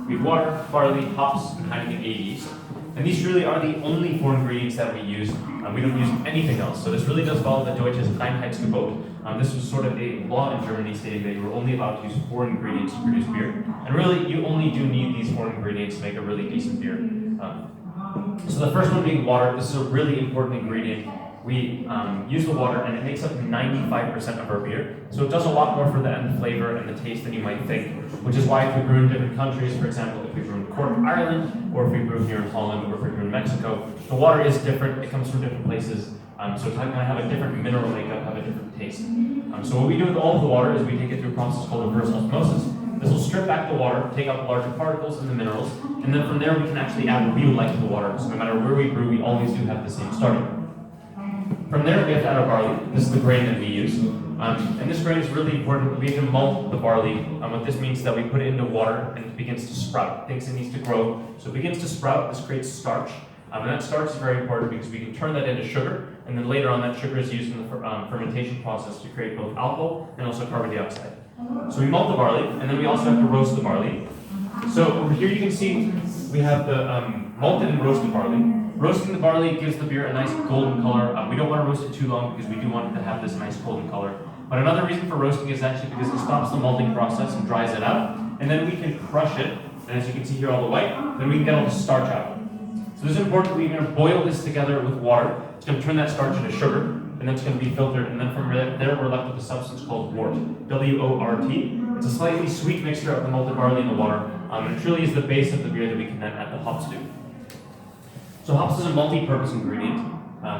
We have water, barley, hops, and Heineken 80 yeast. And these really are the only four ingredients that we use. We don't use anything else. So this really does follow the Deutsches Reinheitsgebot. This was sort of a law in Germany stating that you were only allowed to use four ingredients to produce beer. And really, you only do need these four ingredients to make a really decent beer. So the first one being water. This is a really important ingredient. We use the water, and it makes up 95% of our beer. So it does a lot more for the end flavor and the taste than you might think, which is why if we brew in different countries, for example, if we brew in Cork, Ireland, or if we brew here in Holland, or if we brew in Mexico, the water is different. It comes from different places. So it's going to have a different mineral makeup, have a different taste. So what we do with all of the water is we take it through a process called reverse osmosis. This will strip back the water, take out the larger particles and the minerals, and then from there we can actually add what we would like to the water. So no matter where we brew, we always do have the same starting. From there, we have to add our barley. This is the grain that we use. And this grain is really important. We have to malt the barley. What this means is that we put it into water and it begins to sprout. It thinks it needs to grow. So it begins to sprout. This creates starch. And that starch is very important because we can turn that into sugar. And then later on, that sugar is used in the fermentation process to create both alcohol and also carbon dioxide. So we malt the barley, and then we also have to roast the barley. So over here you can see we have the malted and roasted barley. Roasting the barley gives the beer a nice golden color. We don't want to roast it too long because we do want it to have this nice golden color. But another reason for roasting is actually because it stops the malting process and dries it out. And then we can crush it. And as you can see here, all the white, then we can get all the starch out. So this is important. We're going to boil this together with water. It's going to turn that starch into sugar, and then it's going to be filtered. And then from there, we're left with a substance called wort, W-O-R-T. It's a slightly sweet mixture of the malted barley and the water. And it truly is the base of the beer that we can then add the hops to. So hops is a multi-purpose ingredient.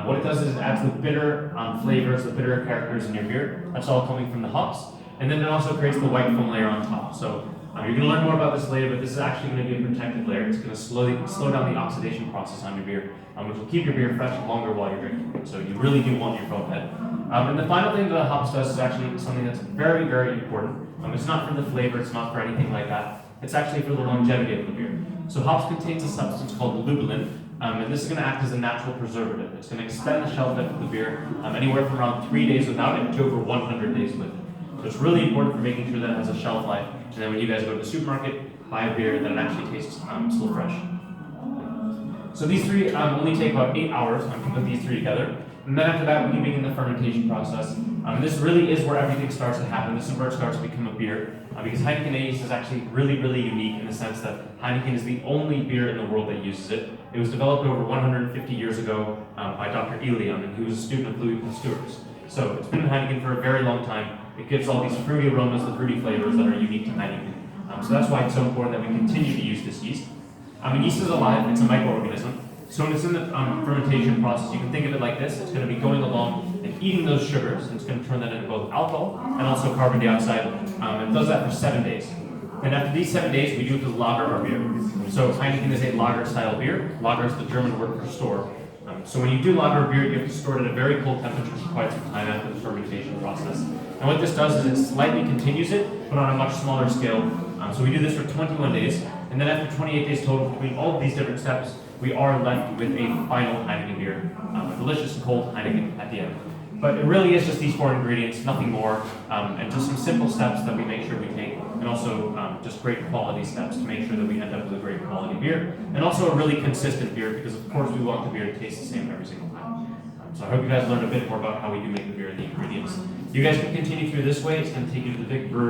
What it does is it adds the bitter flavors, the bitter characters in your beer. That's all coming from the hops. And then it also creates the white foam layer on top. So you're going to learn more about this later, but this is actually going to be a protective layer. It's going to slow down the oxidation process on your beer, which will keep your beer fresh longer while you're drinking it. So you really do want your foam head. And the final thing that the hops does is actually something that's very, very important. It's not for the flavor, it's not for anything like that. It's actually for the longevity of the beer. So hops contains a substance called lubulin, and this is going to act as a natural preservative. It's going to extend the shelf life of the beer anywhere from around 3 days without it to over 100 days with it. So it's really important for making sure that it has a shelf life, and then when you guys go to the supermarket, buy a beer that it actually tastes still fresh. So these three only take about 8 hours to put these three together. And then after that, we can begin the fermentation process. This really is where everything starts to happen. This is where it starts to become a beer. Because Heineken 80 is actually really, really unique in the sense that Heineken is the only beer in the world that uses it. It was developed over 150 years ago by Dr. Elion, and he was a student of Louis Pasteur's. So it's been in Heineken for a very long time. It gives all these fruity aromas, the fruity flavors that are unique to Heineken. So that's why it's so important that we continue to use this yeast. Yeast is alive, it's a microorganism. So when it's in the fermentation process, you can think of it like this. It's going to be going along and eating those sugars, and it's going to turn that into both alcohol and also carbon dioxide. It does that for 7 days. And after these 7 days, we do have to lager our beer. So Heineken is a lager-style beer. Lager is the German word for store. So when you do lager a beer, you have to store it at a very cold temperature for quite some time after the fermentation process. And what this does is it slightly continues it, but on a much smaller scale. So we do this for 21 days, and then after 28 days total between all of these different steps, we are left with a final Heineken beer, a delicious cold Heineken at the end. But it really is just these four ingredients, nothing more, and just some simple steps that we make sure we take, and also just great quality steps to make sure that we end up with a great quality beer, and also a really consistent beer, because of course we want the beer to taste the same every single time. So I hope you guys learned a bit more about how we do make the beer and the ingredients. You guys can continue through this way. It's going to take you to the big brewery.